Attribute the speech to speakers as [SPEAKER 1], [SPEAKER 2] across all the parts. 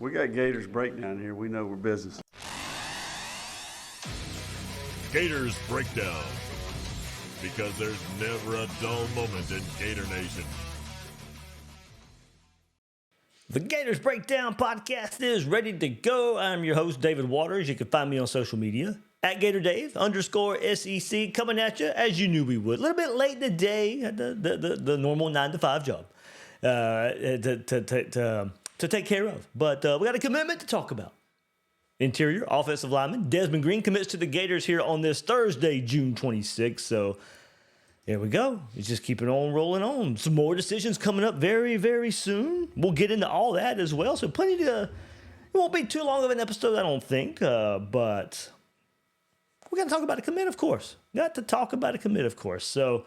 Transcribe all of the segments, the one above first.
[SPEAKER 1] We got Gators Breakdown here. We know we're business.
[SPEAKER 2] Gators Breakdown. Because there's never a dull moment in Gator Nation.
[SPEAKER 3] The Gators Breakdown podcast is ready to go. I'm your host, David Waters. You can find me on social media at GatorDave_SEC, coming at you as you knew we would. A little bit late today at the normal 9 to 5 job to take care of. But we got a commitment to talk about. Interior offensive lineman Desmond Green commits to the Gators here on this Thursday, June 26th. So there we go. It's just keeping on rolling on. Some more decisions coming up very, very soon. We'll get into all that as well. So plenty to. It won't be too long of an episode, I don't think. But we got to talk about a commit, of course. Got to talk about a commit, of course. So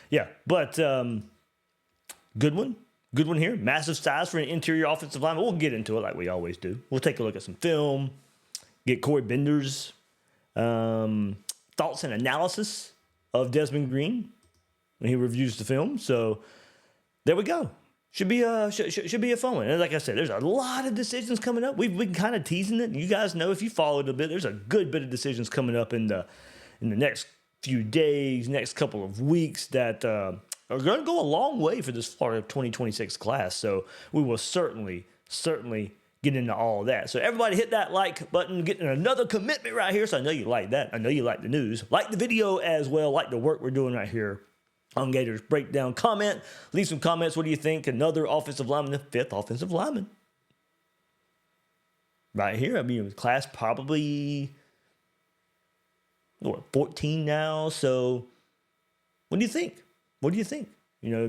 [SPEAKER 3] yeah, but good one. Good one here. Massive size for an interior offensive lineman. We'll get into it like we always do. We'll take a look at some film. Get Corey Bender's thoughts and analysis of Desmond Green when he reviews the film. So there we go. Should be a fun one. And like I said, there's a lot of decisions coming up. We've been kind of teasing it. You guys know if you followed a bit, there's a good bit of decisions coming up in the next few days, next couple of weeks that are going to go a long way for this Florida 2026 class. So we will certainly get into all of that. So everybody hit that like button, getting another commitment right here. So I know you like that. I know you like the news. Like the video as well. Like the work we're doing right here on Gators Breakdown. Comment. Leave some comments. What do you think? Another offensive lineman, the fifth offensive lineman. Right here. I mean, class probably 14 now. So what do you think? What do you think? You know,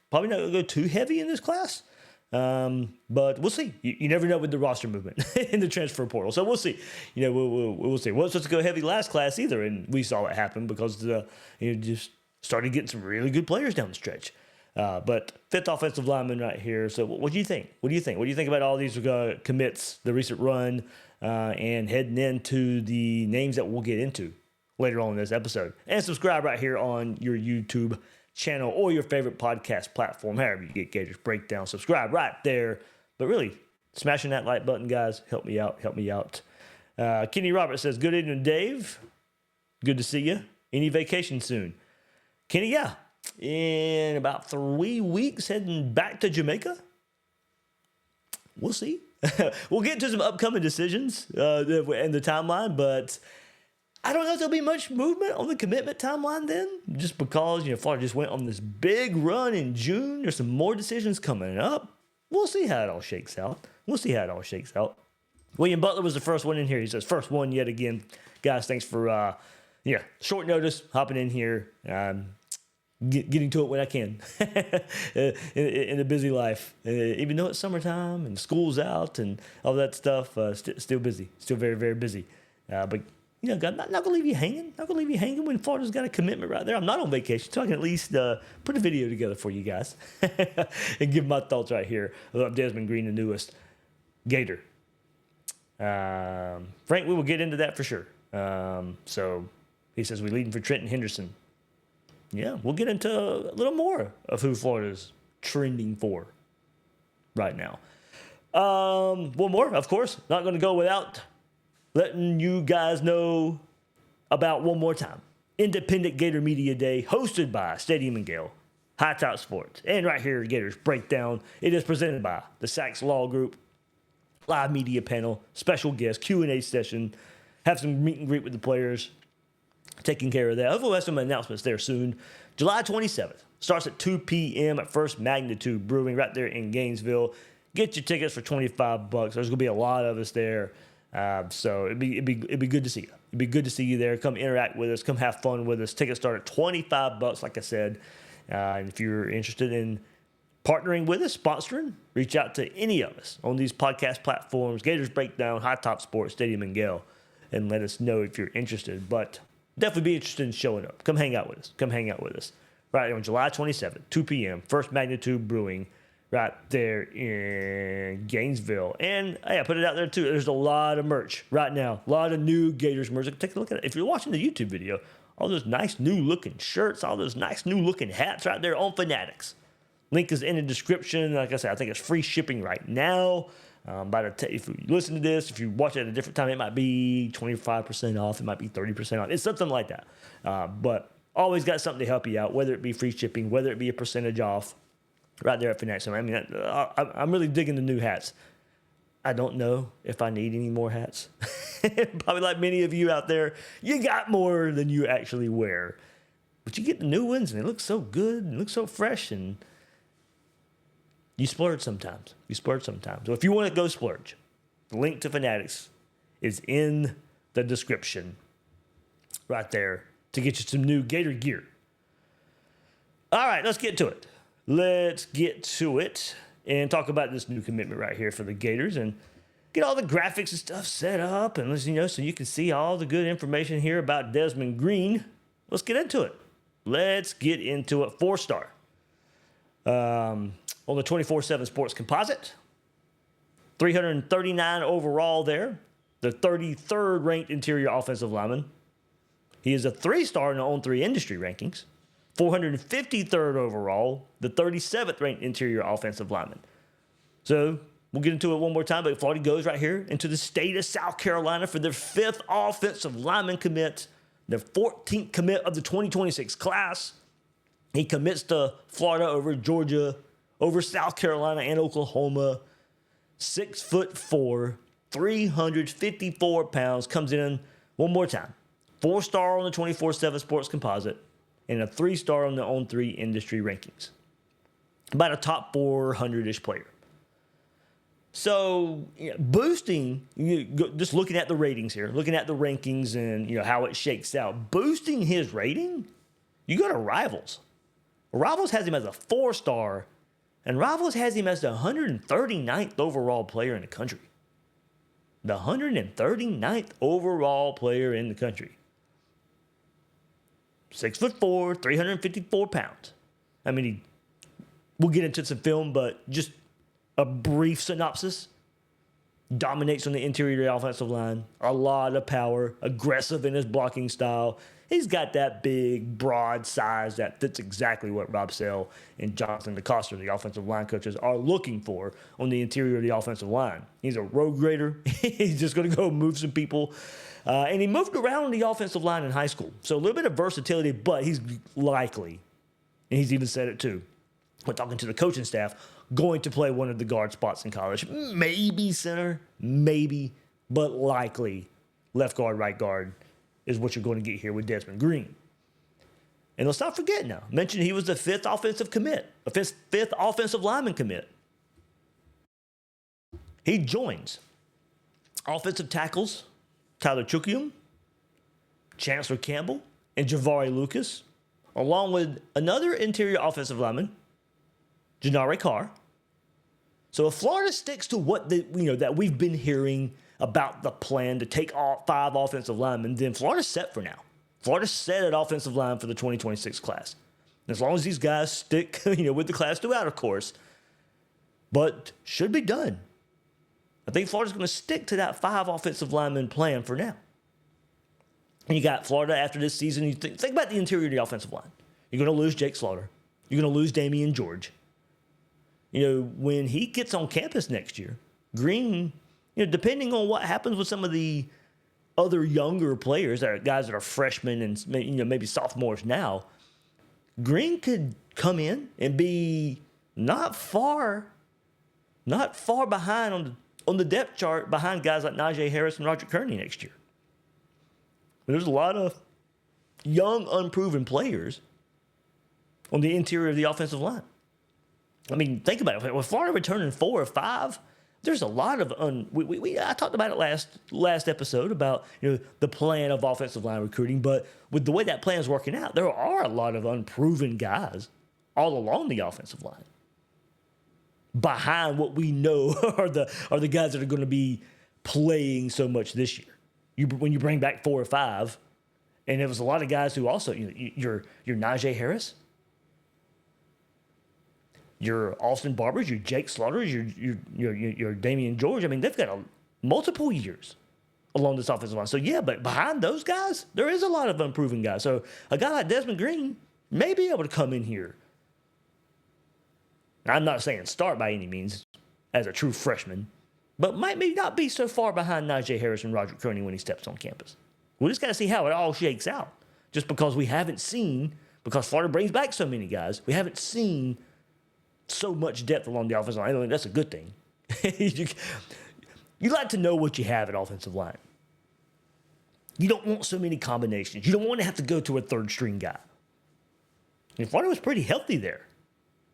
[SPEAKER 3] probably not going to go too heavy in this class. But we'll see. You never know with the roster movement in the transfer portal. So we'll see. You know, we'll see. Wasn't supposed to go heavy last class either, and we saw it happen because just started getting some really good players down the stretch. But fifth offensive lineman right here. So what do you think? What do you think? What do you think about all these commits, the recent run, and heading into the names that we'll get into later on in this episode? And subscribe right here on your YouTube channel or your favorite podcast platform, however you get Gators Breakdown. Subscribe right there. But really, smashing that like button, guys. Help me out. Help me out. Kenny Roberts says, good evening, Dave. Good to see you. Any vacation soon? Kenny, yeah. In about 3 weeks, heading back to Jamaica. We'll see. We'll get to some upcoming decisions and the timeline, but I don't know if there'll be much movement on the commitment timeline then, just because, Florida just went on this big run in June. There's some more decisions coming up. We'll see how it all shakes out. William Butler was the first one in here. He says, first one yet again. Guys, thanks for, short notice, hopping in here, getting to it when I can in a busy life. Even though it's summertime and school's out and all that stuff, still busy, still very, very busy. But God, not going to leave you hanging. Not going to leave you hanging when Florida's got a commitment right there. I'm not on vacation, so I can at least put a video together for you guys and give my thoughts right here about Desmond Green, the newest Gator. Frank, we will get into that for sure. So he says we're leading for Trenton Henderson. Yeah, we'll get into a little more of who Florida's trending for right now. One more, of course. Not going to go without letting you guys know about one more time. Independent Gator Media Day, hosted by Stadium and Gale, High Top Sports, and right here, Gators Breakdown. It is presented by the Sachs Law Group, live media panel, special guest, Q&A session, have some meet and greet with the players, taking care of that. Hopefully we'll have some announcements there soon. July 27th, starts at 2 p.m. at First Magnitude Brewing right there in Gainesville. Get your tickets for $25. There's going to be a lot of us there. So it'd be good to see you. It'd be good to see you there. Come interact with us. Come have fun with us. Tickets start at $25, like I said. And if you're interested in partnering with us, sponsoring, reach out to any of us on these podcast platforms, Gators Breakdown, High Top Sports, Stadium and Gale, and let us know if you're interested. But definitely be interested in showing up. Come hang out with us. Right on July 27th, 2 p.m., First Magnitude Brewing, right there in Gainesville. And I put it out there too. There's a lot of merch right now. A lot of new Gators merch. Take a look at it. If you're watching the YouTube video, all those nice new looking shirts, all those nice new looking hats right there on Fanatics. Link is in the description. Like I said, I think it's free shipping right now. If you listen to this, if you watch it at a different time, it might be 25% off. It might be 30% off. It's something like that. But always got something to help you out, whether it be free shipping, whether it be a percentage off, right there at Fanatics. I mean, I'm really digging the new hats. I don't know if I need any more hats. Probably like many of you out there, you got more than you actually wear. But you get the new ones, and they look so good and look so fresh, and you splurge sometimes. So if you want to go splurge, the link to Fanatics is in the description right there to get you some new Gator gear. All right, let's get to it. And talk about this new commitment right here for the Gators and get all the graphics and stuff set up and so you can see all the good information here about Desmond Green. Let's get into it. 4-star. On the 24/7 Sports Composite. 339 overall there. The 33rd ranked interior offensive lineman. He is a 3-star in the On3 industry rankings. 453rd overall, the 37th ranked interior offensive lineman. So we'll get into it one more time, but Florida goes right here into the state of South Carolina for their 5th offensive lineman commit, their 14th commit of the 2026 class. He commits to Florida over Georgia, over South Carolina and Oklahoma. 6'4", 354 pounds, comes in one more time. 4-star on the 24/7 Sports Composite, and a 3-star on the On3 industry rankings. About a top 400-ish player. So, boosting, just looking at the ratings here, looking at the rankings and how it shakes out, boosting his rating, you go to Rivals. Rivals has him as a 4-star, and Rivals has him as the 139th overall player in the country. The 139th overall player in the country. 6'4", 354 pounds. I mean, we'll get into some film, but just a brief synopsis. Dominates on the interior of the offensive line. A lot of power. Aggressive in his blocking style. He's got that big, broad size that fits exactly what Rob Sale and Jonathan Decoster, the offensive line coaches, are looking for on the interior of the offensive line. He's a road grader. He's just going to go move some people. And he moved around the offensive line in high school. So a little bit of versatility, but he's likely, and he's even said it too, when talking to the coaching staff, going to play one of the guard spots in college. Maybe center, maybe, but likely left guard, right guard is what you're going to get here with Desmond Green. And let's not forget now, mentioned he was the 5th offensive commit, a 5th offensive lineman commit. He joins offensive tackles Tyler Chukium, Chancellor Campbell, and Javari Lucas, along with another interior offensive lineman, Janare Carr. So if Florida sticks to what that we've been hearing about the plan to take all 5 offensive linemen, then Florida's set for now. Florida's set at offensive line for the 2026 class. As long as these guys stick, with the class throughout, of course, but should be done. I think Florida's going to stick to that 5 offensive lineman plan for now. And you got Florida after this season. You think about the interior of the offensive line. You're going to lose Jake Slaughter. You're going to lose Damian George. When he gets on campus next year, Green, depending on what happens with some of the other younger players, guys that are freshmen and maybe sophomores now, Green could come in and be not far behind on the depth chart behind guys like Najee Harris and Roger Kearney next year. There's a lot of young, unproven players on the interior of the offensive line. I mean, think about it. With Florida returning 4 or 5, there's a lot of I talked about it last episode about the plan of offensive line recruiting, but with the way that plan is working out, there are a lot of unproven guys all along the offensive line behind what we know are the guys that are going to be playing so much this year. When you bring back 4 or 5, and it was a lot of guys who also your Najee Harris, your Austin Barbers, your Jake Slaughters, your Damian George. I mean, they've got multiple years along this offensive line. So, yeah, but behind those guys, there is a lot of unproven guys. So, a guy like Desmond Green may be able to come in here. Now, I'm not saying start by any means as a true freshman. but might maybe not be so far behind Najee Harris and Roger Croney when he steps on campus. We just got to see how it all shakes out. Just because we haven't seen, because Florida brings back so many guys, we haven't seen so much depth along the offensive line. I don't think that's a good thing. You like to know what you have at offensive line. You don't want so many combinations. You don't want to have to go to a third string guy. And Florida was pretty healthy there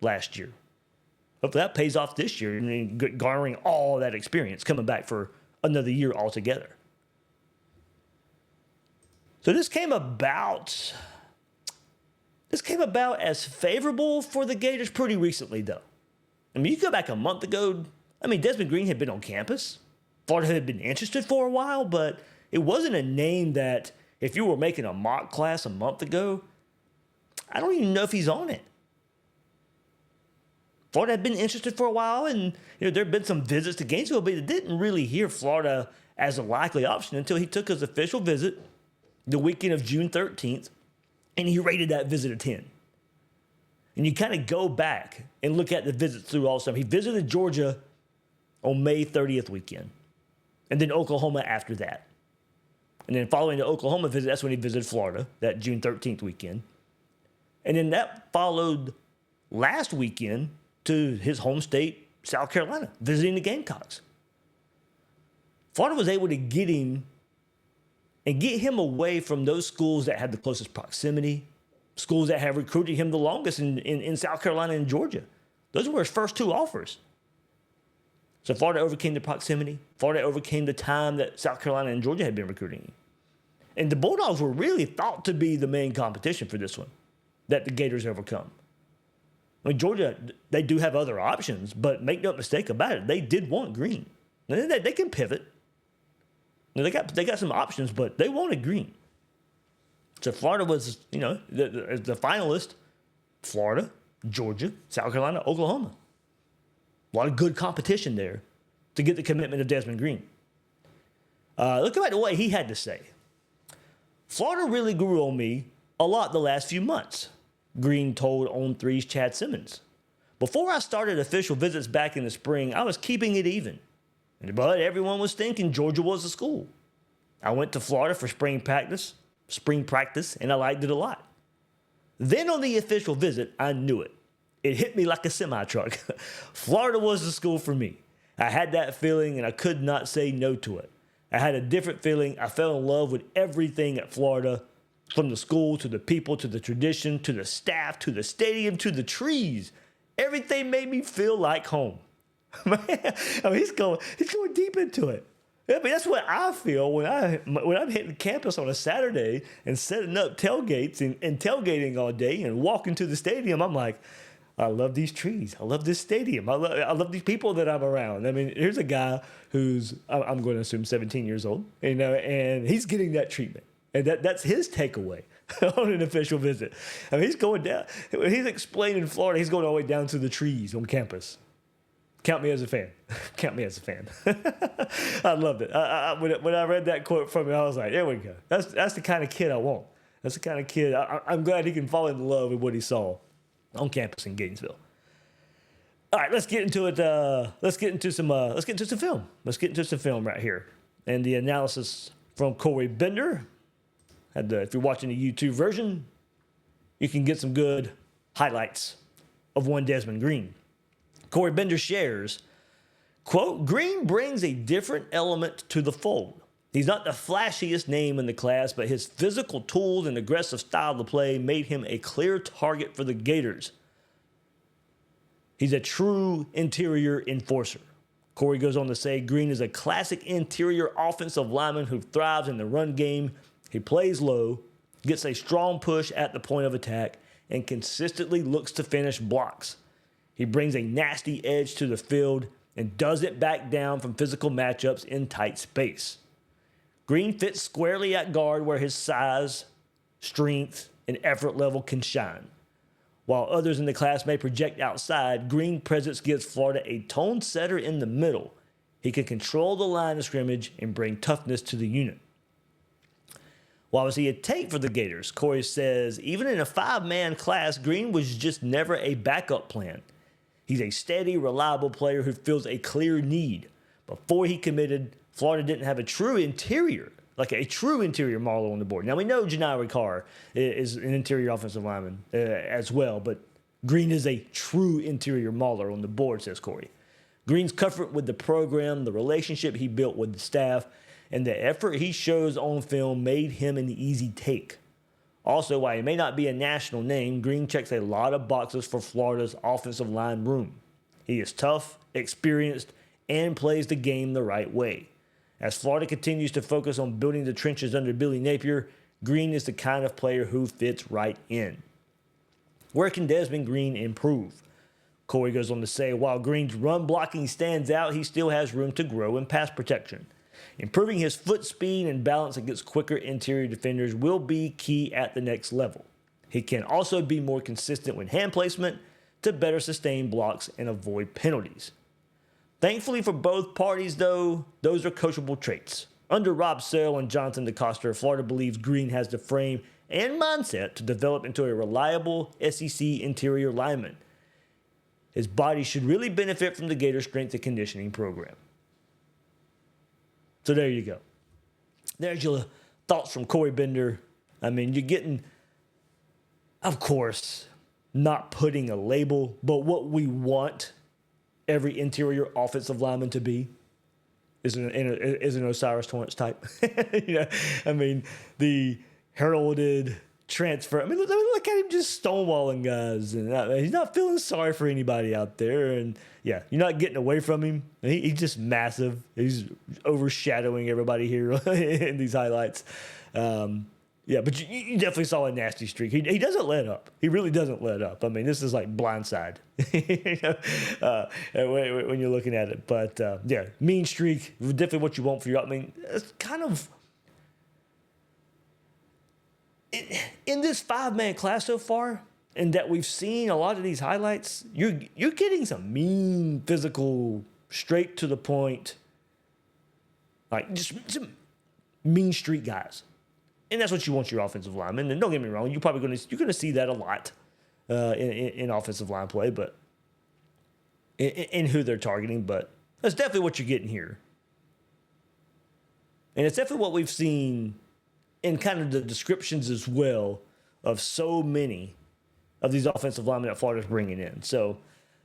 [SPEAKER 3] last year. Hopefully that pays off this year, garnering all that experience, coming back for another year altogether. So this came about as favorable for the Gators pretty recently, though. I mean, you go back a month ago, Desmond Green had been on campus. Florida had been interested for a while, but it wasn't a name that if you were making a mock class a month ago, I don't even know if he's on it. Florida had been interested for a while, and there had been some visits to Gainesville, but it didn't really hear Florida as a likely option until he took his official visit the weekend of June 13th, and he rated that visit a 10. And you kind of go back and look at the visits through all summer. He visited Georgia on May 30th weekend, and then Oklahoma after that. And then following the Oklahoma visit, that's when he visited Florida, that June 13th weekend. And then that followed last weekend to his home state, South Carolina, visiting the Gamecocks. Florida was able to get him away from those schools that had the closest proximity, schools that have recruited him the longest in South Carolina and Georgia. Those were his first two offers. So Florida overcame the proximity. Florida overcame the time that South Carolina and Georgia had been recruiting him. And the Bulldogs were really thought to be the main competition for this one that the Gators overcome. I mean, Georgia, they do have other options, but make no mistake about it, they did want Green. They can pivot. They got some options, but they wanted Green. So Florida was, the finalist. Florida, Georgia, South Carolina, Oklahoma. A lot of good competition there to get the commitment of Desmond Green. Look at what he had to say. Florida really grew on me a lot the last few months, Green told On3's Chad Simmons. Before I started official visits back in the spring, I was keeping it even. But everyone was thinking Georgia was the school. I went to Florida for spring practice, and I liked it a lot. Then on the official visit, I knew it. It hit me like a semi-truck. Florida was the school for me. I had that feeling, and I could not say no to it. I had a different feeling. I fell in love with everything at Florida, from the school to the people to the tradition to the staff to the stadium to the trees. Everything made me feel like home. Man, he's going deep into it. That's what I feel when I'm hitting campus on a Saturday and setting up tailgates and tailgating all day and walking to the stadium. I'm like, I love these trees. I love this stadium. I love these people that I'm around. I mean, here's a guy who's, I'm going to assume 17 years old, and he's getting that treatment. And that's his takeaway on an official visit. I mean, he's going down. When he's explaining Florida, he's going all the way down to the trees on campus. Count me as a fan. Count me as a fan. I loved it. When I read that quote from him, I was like, there we go. That's the kind of kid I want. That's the kind of kid. I'm glad he can fall in love with what he saw on campus in Gainesville. All right, let's get into it. Let's get into some film. Let's get into some film right here. And the analysis from Corey Bender. If you're watching the YouTube version, you can get some good highlights of one Desmond Green. Corey Bender shares, quote, Green brings a different element to the fold. He's not the flashiest name in the class, but his physical tools and aggressive style to play made him a clear target for the Gators. He's a true interior enforcer. Corey goes on to say Green is a classic interior offensive lineman who thrives in the run game. He plays low, gets a strong push at the point of attack, and consistently looks to finish blocks. He brings a nasty edge to the field and doesn't back down from physical matchups in tight space. Green fits squarely at guard where his size, strength, and effort level can shine. While others in the class may project outside, Green's presence gives Florida a tone setter in the middle. He can control the line of scrimmage and bring toughness to the unit. While was he a take for the Gators, Corey says, even in a 5-man class, Green was just never a backup plan. He's a steady, reliable player who fills a clear need. Before he committed, Florida didn't have a true interior mauler on the board. Now, we know Janai Carr is an interior offensive lineman as well, but Green is a true interior mauler on the board, says Corey. Green's comfort with the program, the relationship he built with the staff, and the effort he shows on film made him an easy take. Also, while he may not be a national name, Green checks a lot of boxes for Florida's offensive line room. He is tough, experienced, and plays the game the right way. As Florida continues to focus on building the trenches under Billy Napier, Green is the kind of player who fits right in. Where can Desmond Green improve? Corey goes on to say, while Green's run blocking stands out, he still has room to grow in pass protection. Improving his foot speed and balance against quicker interior defenders will be key at the next level. He can also be more consistent with hand placement to better sustain blocks and avoid penalties. Thankfully for both parties, though, those are coachable traits. Under Rob Sale and Jonathan Decoster, Florida believes Green has the frame and mindset to develop into a reliable SEC interior lineman. His body should really benefit from the Gators strength and conditioning program. So there you go. There's your thoughts from Corey Bender. I mean, you're getting, of course, not putting a label, but what we want every interior offensive lineman to be is an Osiris Torrance type. I mean, the heralded transfer. I mean, look at him just stonewalling guys, and he's not feeling sorry for anybody out there. And yeah, you're not getting away from him. He's just massive. He's overshadowing everybody here in these highlights. Yeah, but you definitely saw a nasty streak. He doesn't let up. He really doesn't let up. I mean, this is like blindside when you're looking at it. But yeah, mean streak, definitely what you want for your. I mean, it's kind of in this 5-man class so far, and that we've seen a lot of these highlights. You're getting some mean physical, straight to the point, like just some mean street guys. And that's what you want your offensive linemen. And don't get me wrong, you're going to see that a lot in offensive line play, but in who they're targeting. But that's definitely what you're getting here, and it's definitely what we've seen in kind of the descriptions as well of so many of these offensive linemen that Florida's bringing in. So,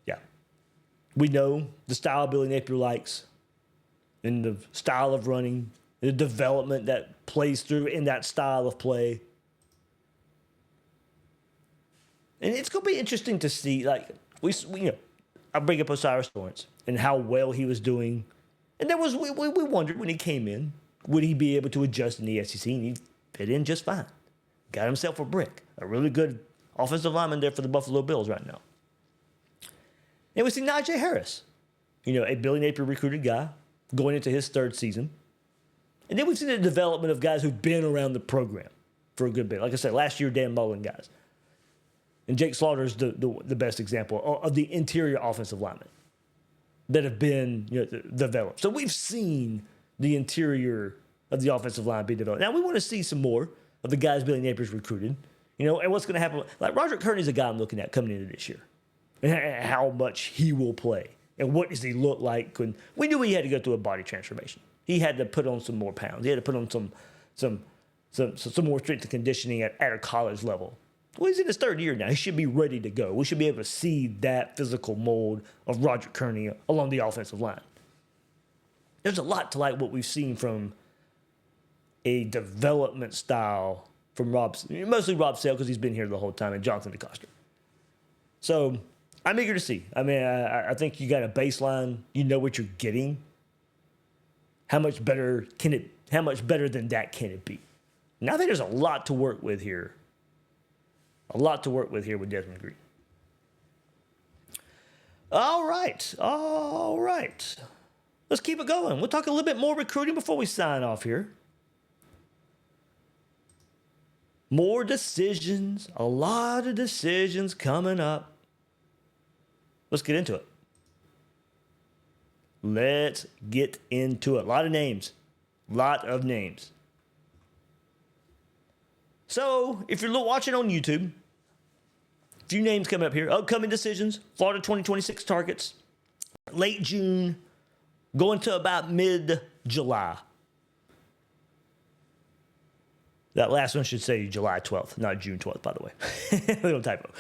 [SPEAKER 3] yeah, we know the style Billy Napier likes, and the style of running, the development that plays through in that style of play. And it's going to be interesting to see, like, I bring up Osiris Torrance and how well he was doing. And there was, we wondered when he came in, would he be able to adjust in the SEC? And he fit in just fine. Got himself a brick. A really good offensive lineman there for the Buffalo Bills right now. And we see Najee Harris, a Billy Napier recruited guy going into his third season. And then we've seen the development of guys who've been around the program for a good bit. Like I said, last year, Dan Mullen guys. And Jake Slaughter is the best example of the interior offensive linemen that have been developed. So we've seen the interior of the offensive line be developed. Now we want to see some more of the guys Billy Napier's recruited. And what's going to happen. Like Roderick Kearney's a guy I'm looking at coming into this year. And how much he will play. And what does he look like? We knew he had to go through a body transformation. He had to put on some more pounds. He had to put on some more strength and conditioning at a college level. Well, he's in his third year now. He should be ready to go. We should be able to see that physical mold of Roderick Kearney along the offensive line. There's a lot to like what we've seen from a development style from mostly Rob Sale because he's been here the whole time, and Jonathan Decoster. So I'm eager to see. I mean, I think you got a baseline. You know what you're getting. How much better than that can it be? Now I think there's a lot to work with here. A lot to work with here with Desmond Green. All right. Let's keep it going. We'll talk a little bit more recruiting before we sign off here. More decisions. A lot of decisions coming up. Let's get into it. A lot of names. So, if you're watching on YouTube, a few names coming up here. Upcoming decisions, Florida 2026 targets, late June, going to about mid-July. That last one should say July 12th, not June 12th, by the way. Little typo.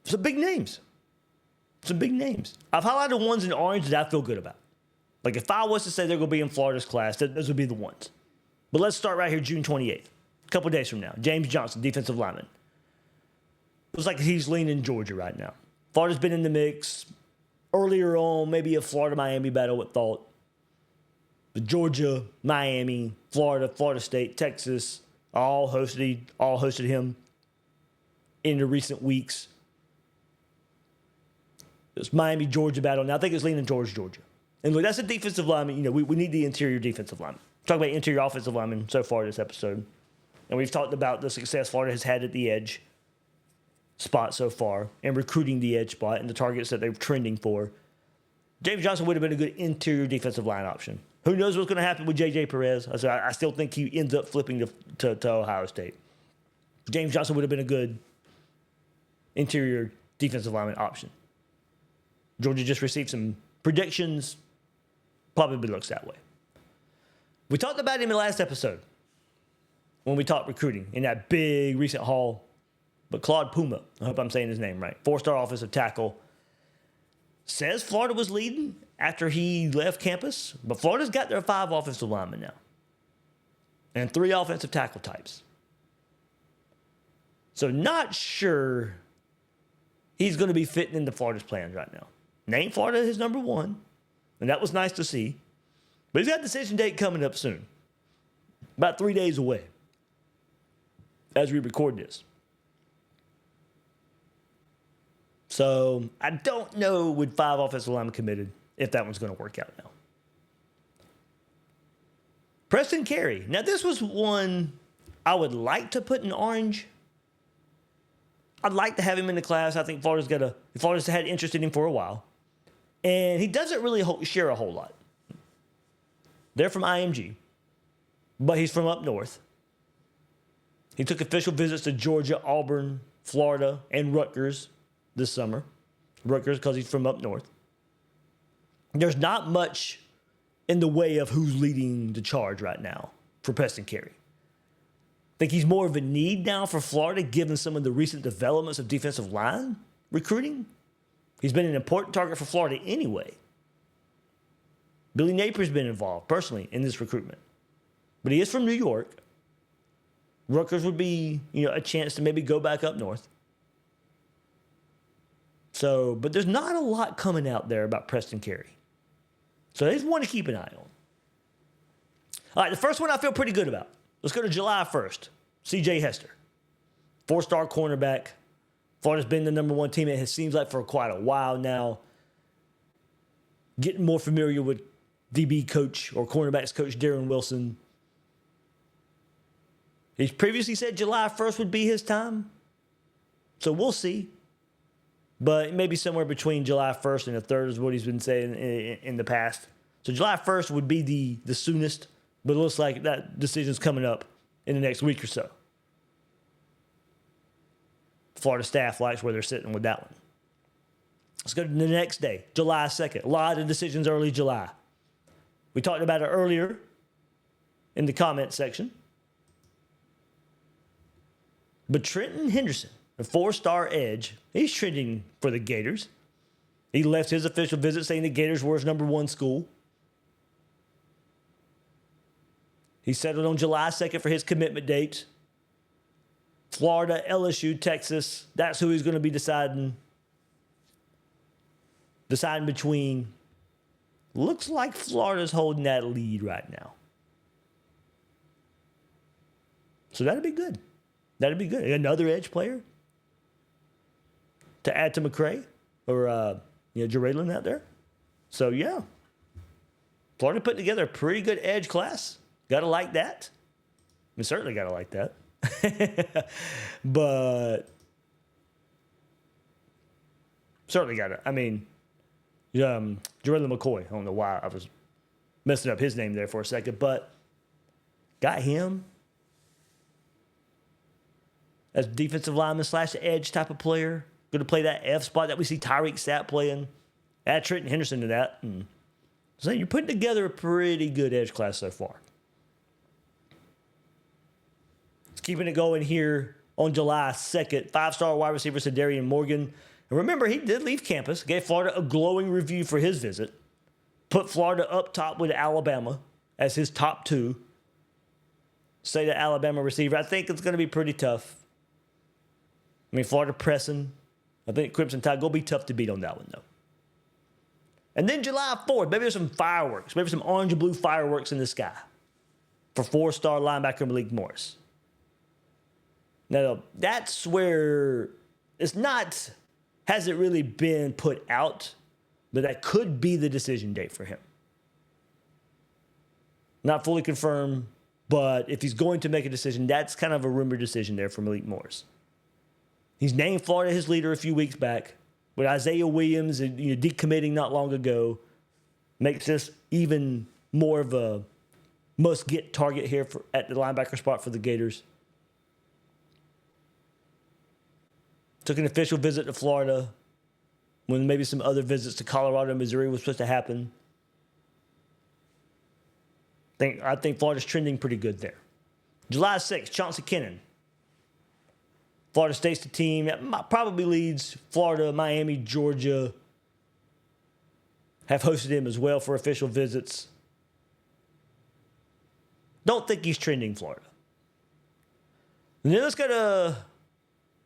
[SPEAKER 3] Some big names. I've highlighted ones in orange that I feel good about. Like if I was to say they're going to be in Florida's class, those would be the ones. But let's start right here, June 28th. A couple days from now. James Johnson, defensive lineman. Looks like he's leaning Georgia right now. Florida's been in the mix. Earlier on, maybe a Florida-Miami battle with thought. But Georgia, Miami, Florida, Florida State, Texas, all hosted him in the recent weeks. This Miami-Georgia battle. Now, I think it's leaning towards Georgia. And look, that's a defensive lineman. You know, we need the interior defensive lineman. Talk about interior offensive lineman so far this episode. And we've talked about the success Florida has had at the edge spot so far and recruiting the edge spot and the targets that they're trending for. James Johnson would have been a good interior defensive line option. Who knows what's going to happen with J.J. Perez? I still think he ends up flipping to Ohio State. James Johnson would have been a good interior defensive lineman option. Georgia just received some predictions. Probably looks that way. We talked about him in the last episode when we talked recruiting in that big recent haul. But Claude Puma, I hope I'm saying his name right, 4-star offensive tackle, says Florida was leading after he left campus. But Florida's got their 5 offensive linemen now and 3 offensive tackle types. So not sure he's going to be fitting into Florida's plans right now. Named Florida his number 1, and that was nice to see. But he's got a decision date coming up soon, about 3 days away as we record this. So I don't know with 5 offensive linemen committed if that one's going to work out now. Preston Carey. Now this was one I would like to put in orange. I'd like to have him in the class. I think Florida's had interest in him for a while. And he doesn't really share a whole lot. They're from IMG, but he's from up north. He took official visits to Georgia, Auburn, Florida, and Rutgers this summer. Rutgers because he's from up north. There's not much in the way of who's leading the charge right now for Preston Carey. I think he's more of a need now for Florida given some of the recent developments of defensive line recruiting. He's been an important target for Florida anyway. Billy Napier's been involved personally in this recruitment. But he is from New York. Rutgers would be, a chance to maybe go back up north. So, but there's not a lot coming out there about Preston Carey. So there's one to keep an eye on. All right, the first one I feel pretty good about. Let's go to July 1st. C.J. Hester, 4-star cornerback. Florida's been the number 1 team, it seems like, for quite a while now. Getting more familiar with DB coach or cornerbacks coach Darren Wilson. He's previously said July 1st would be his time. So we'll see. But maybe somewhere between July 1st and the 3rd is what he's been saying in the past. So July 1st would be the soonest. But it looks like that decision's coming up in the next week or so. Florida staff likes where they're sitting with that one. Let's go to the next day, July 2nd. A lot of decisions early July. We talked about it earlier in the comment section. But Trenton Henderson, a 4-star edge, he's trending for the Gators. He left his official visit saying the Gators were his number 1 school. He settled on July 2nd for his commitment dates. Florida, LSU, Texas, that's who he's going to be deciding between. Looks like Florida's holding that lead right now. So that'd be good. That'd be good. Another edge player to add to McCray or Jeraylen out there. So yeah, Florida put together a pretty good edge class. Gotta like that. I mean, certainly gotta like that. But certainly gotta. I mean, Jeraylen McCoy. I don't know why I was messing up his name there for a second, but got him as defensive lineman / edge type of player. going to play that F spot that we see Tyreek Sapp playing. Add Trenton Henderson to that. And so you're putting together a pretty good edge class so far. It's keeping it going here on July 2nd. 5-star wide receiver Sadarian Morgan. And remember, he did leave campus. Gave Florida a glowing review for his visit. Put Florida up top with Alabama as his top 2. Say the Alabama receiver. I think it's going to be pretty tough. I mean, Florida pressing. I think Crimson Tide will be tough to beat on that one, though. And then July 4th, maybe there's some fireworks. Maybe some orange and blue fireworks in the sky for 4-star linebacker Malik Morris. Now, that's where it's not, hasn't really been put out, but that could be the decision date for him. Not fully confirmed, but if he's going to make a decision, that's kind of a rumored decision there for Malik Morris. He's named Florida his leader a few weeks back, with Isaiah Williams decommitting not long ago. Makes this even more of a must-get target here at the linebacker spot for the Gators. Took an official visit to Florida when maybe some other visits to Colorado and Missouri was supposed to happen. I think Florida's trending pretty good there. July 6th, Chauncey Kennan. Florida State's the team that probably leads. Florida, Miami, Georgia have hosted him as well for official visits. Don't think he's trending Florida. And then let's go to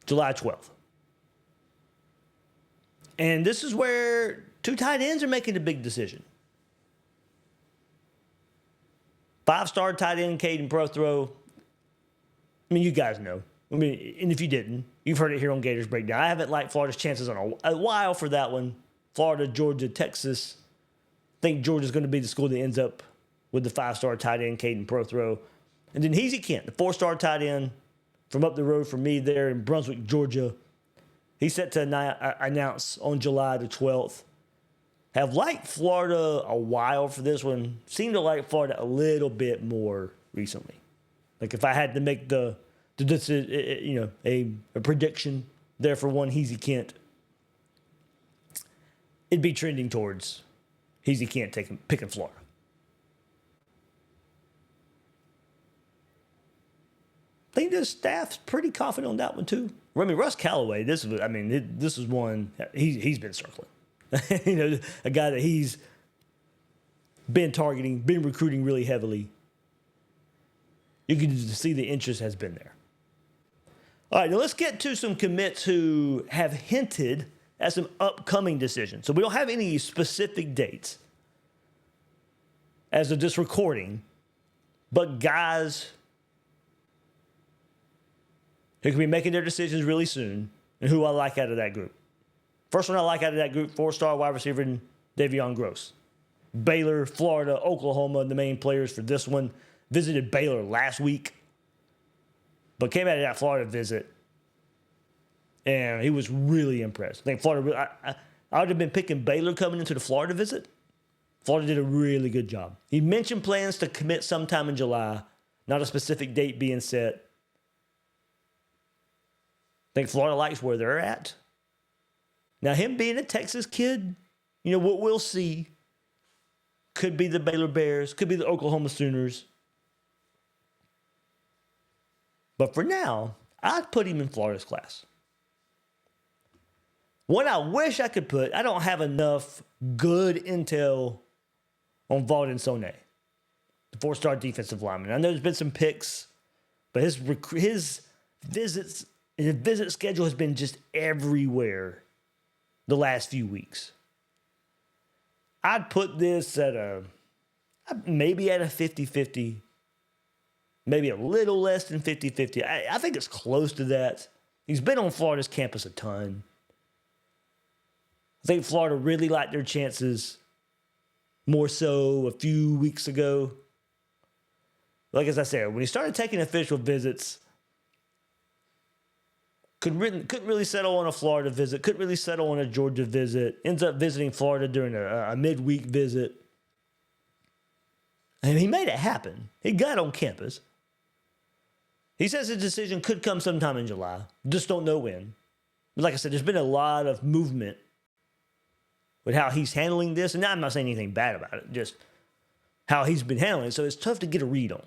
[SPEAKER 3] July 12th. And this is where 2 tight ends are making a big decision. 5-star tight end Caden Prothro. I mean, you guys know. I mean, and if you didn't, you've heard it here on Gators Breakdown. I haven't liked Florida's chances on a while for that one. Florida, Georgia, Texas. I think Georgia's going to be the school that ends up with the 5-star tight end Caden Prothro. And then Heezy Kent, the 4-star tight end from up the road from me there in Brunswick, Georgia. He's set to announce on July the 12th. Have liked Florida a while for this one. Seem to like Florida a little bit more recently. Like if I had to make a prediction there for one Heezy Kent, it'd be trending towards Heezy Kent picking Florida. I think the staff's pretty confident on that one too. I mean, Russ Callaway, this is one he's been circling. A guy that he's been targeting, been recruiting really heavily. You can see the interest has been there. All right, now let's get to some commits who have hinted at some upcoming decisions. So we don't have any specific dates as of this recording, but guys who can be making their decisions really soon and who I like out of that group. First one I like out of that group, 4-star wide receiver Davion Gross. Baylor, Florida, Oklahoma, the main players for this one. Visited Baylor last week, but came out of that Florida visit, and he was really impressed. I think Florida, I would have been picking Baylor coming into the Florida visit. Florida did a really good job. He mentioned plans to commit sometime in July, not a specific date being set. I think Florida likes where they're at. Now, him being a Texas kid, what we'll see could be the Baylor Bears, could be the Oklahoma Sooners. But for now, I'd put him in Florida's class. What I wish I could put, I don't have enough good intel on Valdon Sone, the 4-star defensive lineman. I know there's been some picks, but his visit schedule has been just everywhere the last few weeks. I'd put this maybe at a 50-50, maybe a little less than 50-50. I think it's close to that. He's been on Florida's campus a ton. I think Florida really liked their chances more so a few weeks ago. Like as I said, when he started taking official visits, couldn't really settle on a Florida visit, couldn't really settle on a Georgia visit, ends up visiting Florida during a midweek visit. And he made it happen. He got on campus. He says his decision could come sometime in July. Just don't know when. But like I said, there's been a lot of movement with how he's handling this. And I'm not saying anything bad about it, just how he's been handling it. So it's tough to get a read on.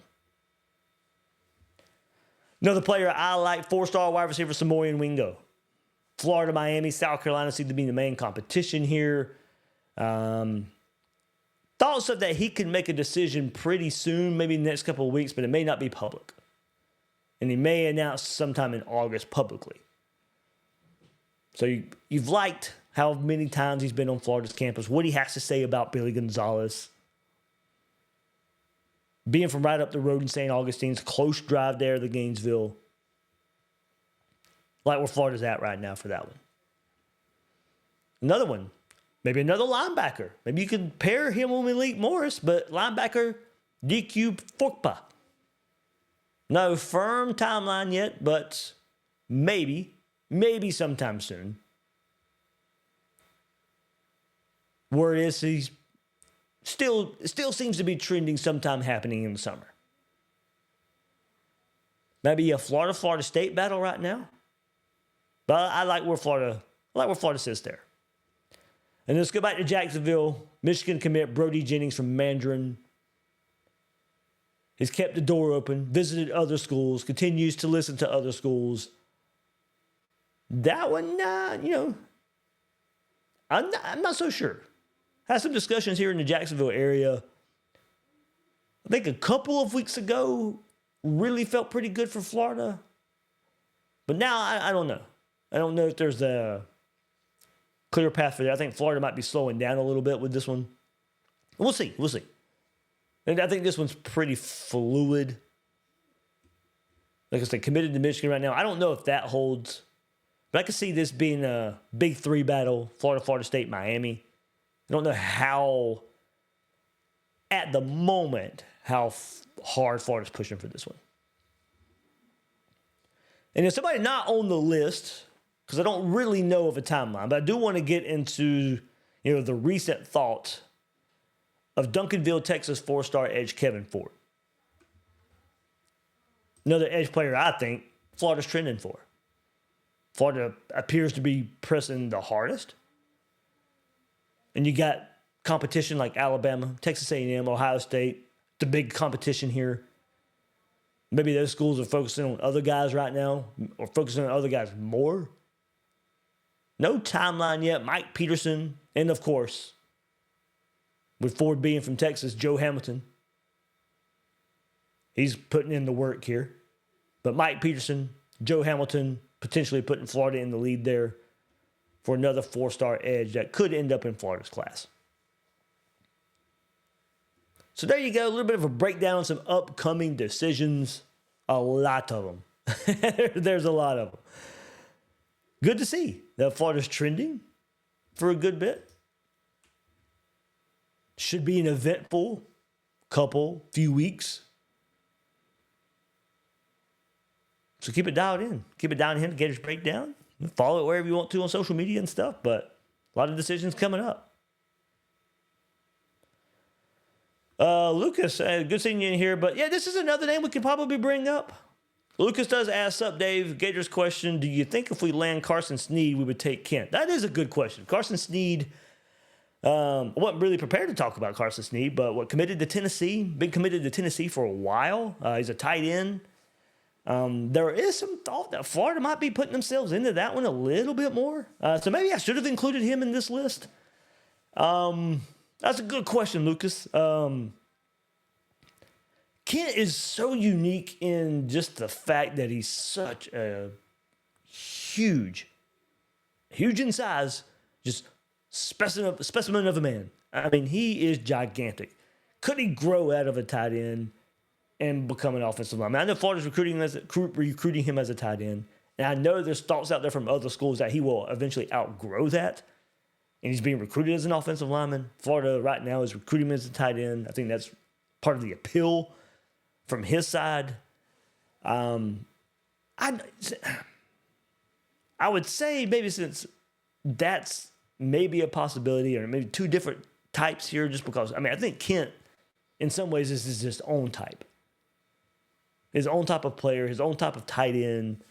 [SPEAKER 3] Another player I like, 4-star wide receiver Samoan Wingo. Florida, Miami, South Carolina seem to be the main competition here. Thoughts of that he could make a decision pretty soon, maybe in the next couple of weeks, but it may not be public. And he may announce sometime in August publicly. So you've liked how many times he's been on Florida's campus, what he has to say about Billy Gonzalez. Being from right up the road in St. Augustine's, close drive there to Gainesville. Like where Florida's at right now for that one. Another one, maybe another linebacker. Maybe you could pair him with Malik Morris, but linebacker DQ Forkpa. No firm timeline yet, but maybe sometime soon. Word is he's still seems to be trending sometime happening in the summer. Maybe a Florida State battle right now. But I like where Florida sits there. And let's go back to Jacksonville. Michigan commit Brody Jennings from Mandarin. He's kept the door open, visited other schools, continues to listen to other schools. That one, I'm not so sure. Had some discussions here in the Jacksonville area. I think a couple of weeks ago really felt pretty good for Florida. But now I don't know. I don't know if there's a clear path for that. I think Florida might be slowing down a little bit with this one. We'll see. And I think this one's pretty fluid. Like I said, committed to Michigan right now. I don't know if that holds. But I can see this being a big 3 battle. Florida State, Miami. I don't know how, at the moment, how hard Florida's pushing for this one. And if somebody not on the list, because I don't really know of a timeline, but I do want to get into, the recent thoughts of Duncanville, Texas 4-star edge Kevin Ford. Another edge player I think Florida's trending for. Florida appears to be pressing the hardest. And you got competition like Alabama, Texas A&M, Ohio State, the big competition here. Maybe those schools are focusing on other guys right now, or focusing on other guys more. No timeline yet. Mike Peterson, and of course, with Ford being from Texas, Joe Hamilton. He's putting in the work here. But Mike Peterson, Joe Hamilton, potentially putting Florida in the lead there for another 4-star edge that could end up in Florida's class. So there you go, a little bit of a breakdown on some upcoming decisions. A lot of them. There's a lot of them. Good to see that Florida's trending for a good bit. Should be an eventful few weeks. So keep it dialed in. Keep it dialed in to Gators Breakdown. Follow it wherever you want to on social media and stuff, but a lot of decisions coming up. Lucas, good seeing you in here, but yeah, this is another name we could probably bring up. Lucas does ask, up Dave, Gators question, do you think if we land Carson Sneed, we would take Kent? That is a good question. Carson Sneed, I wasn't really prepared to talk about Carson Sneed, but committed to Tennessee, been committed to Tennessee for a while. He's a tight end. There is some thought that Florida might be putting themselves into that one a little bit more. So maybe I should have included him in this list. That's a good question, Lucas. Kent is so unique in just the fact that he's such a huge in size, just specimen of a man. I mean, he is gigantic. Could he grow out of a tight end and become an offensive lineman? I know Florida's recruiting him as a tight end, and I know there's thoughts out there from other schools that he will eventually outgrow that, and he's being recruited as an offensive lineman. Florida right now is recruiting him as a tight end. I think that's part of the appeal from his side. I would say maybe since that's maybe a possibility, or maybe two different types here, just because, I think Kent, in some ways, this is his own type. His own type of player, his own type of tight end.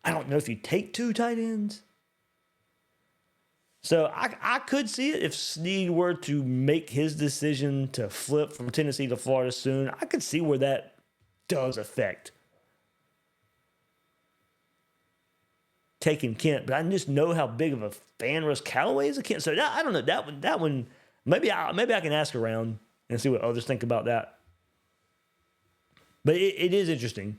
[SPEAKER 3] I don't know if you take 2 tight ends. So I could see it if Snead were to make his decision to flip from Tennessee to Florida soon. I could see where that does affect taking Kent, but I just know how big of a fan Russ Callaway is of Kent. So I don't know that one. Maybe I can ask around and see what others think about that. But it is interesting.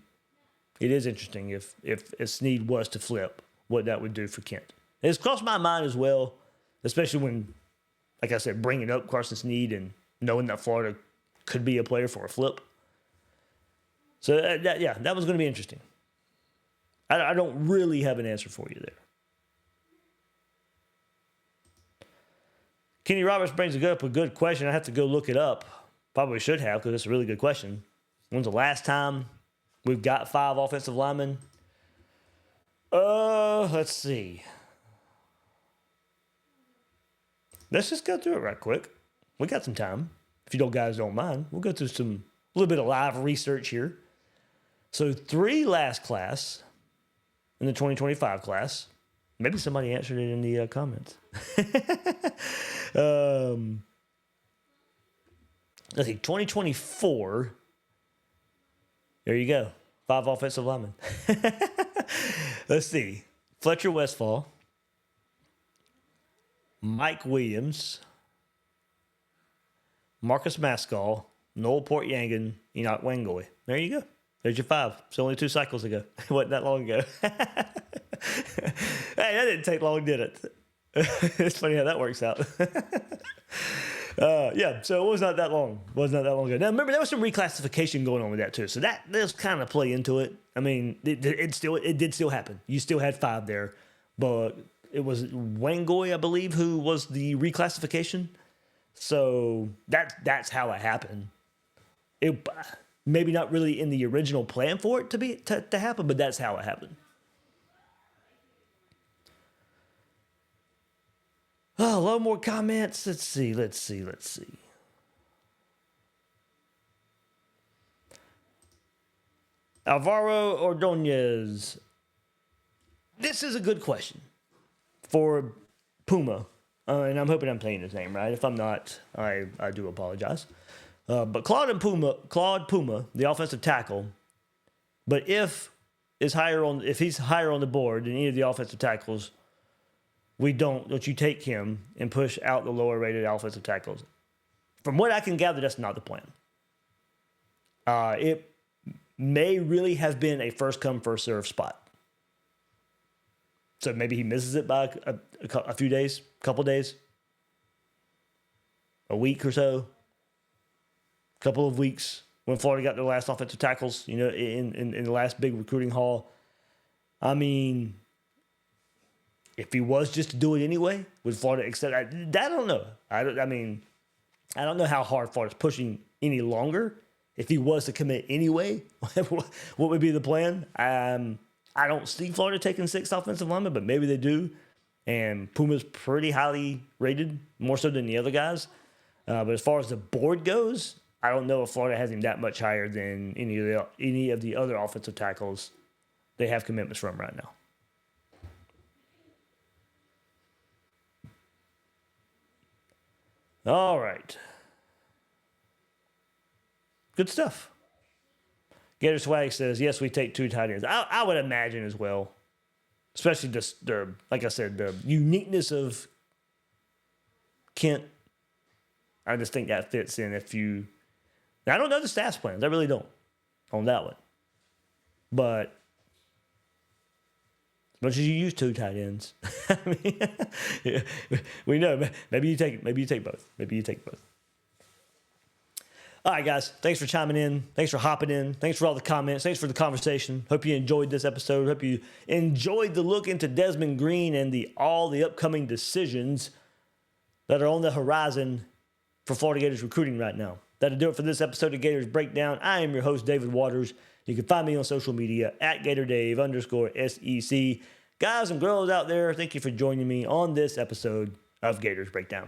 [SPEAKER 3] It is interesting if Snead was to flip, what that would do for Kent. It's crossed my mind as well, especially when, like I said, bringing up Carson Snead and knowing that Florida could be a player for a flip. So, that was going to be interesting. I don't really have an answer for you there. Kenny Roberts brings up a good question. I have to go look it up. Probably should have, because it's a really good question. When's the last time we've got 5 offensive linemen? Let's see. Let's just go through it right quick. We got some time. If you guys don't mind, we'll go through a little bit of live research here. So 3 last class in the 2025 class. Maybe somebody answered it in the comments. Let's see, 2024. There you go. 5 offensive linemen. Let's see. Fletcher Westfall. Mike Williams, Marcus Maskell, Noel Port-Yangan, Enoch Wangoy. There you go. There's your 5. It's only 2 cycles ago. It wasn't that long ago. Hey, that didn't take long, did it? It's funny how that works out. So it was not that long. Ago. Now, remember, there was some reclassification going on with that, too. So that does kind of play into it. I mean, it did still happen. You still had 5 there, but it was Wangoy, I believe, who was the reclassification. So that's how it happened. It maybe not really in the original plan for it to happen, but that's how it happened. Oh, a lot more comments. Let's see. Alvaro Ordonez. This is a good question for Puma. And I'm hoping I'm saying his name right. If I'm not, I do apologize. But Claude Puma, the offensive tackle, but if he's higher on the board than any of the offensive tackles, don't you take him and push out the lower rated offensive tackles. From what I can gather, that's not the plan. It may really have been a first come, first serve spot. So maybe he misses it by a few days, couple days, a week or so, couple of weeks when Florida got their last offensive tackles, in the last big recruiting haul. I mean, if he was just to do it anyway, would Florida accept? I don't know. I don't know how hard Florida's pushing any longer. If he was to commit anyway, what would be the plan? I don't see Florida taking 6 offensive linemen, but maybe they do. And Puma's pretty highly rated, more so than the other guys. But as far as the board goes, I don't know if Florida has him that much higher than any of the other offensive tackles they have commitments from right now. All right. Good stuff. Gator Swag says, yes, we take 2 tight ends. I would imagine as well. Especially just like I said, the uniqueness of Kent. I just think that fits in I don't know the stats plans. I really don't on that one. But as much as you use 2 tight ends, I mean, yeah, we know. Maybe you take both. All right, guys. Thanks for chiming in. Thanks for hopping in. Thanks for all the comments. Thanks for the conversation. Hope you enjoyed this episode. Hope you enjoyed the look into Desmond Green and all the upcoming decisions that are on the horizon for Florida Gators recruiting right now. That'll do it for this episode of Gators Breakdown. I am your host, David Waters. You can find me on social media at GatorDave_SEC. Guys and girls out there, thank you for joining me on this episode of Gators Breakdown.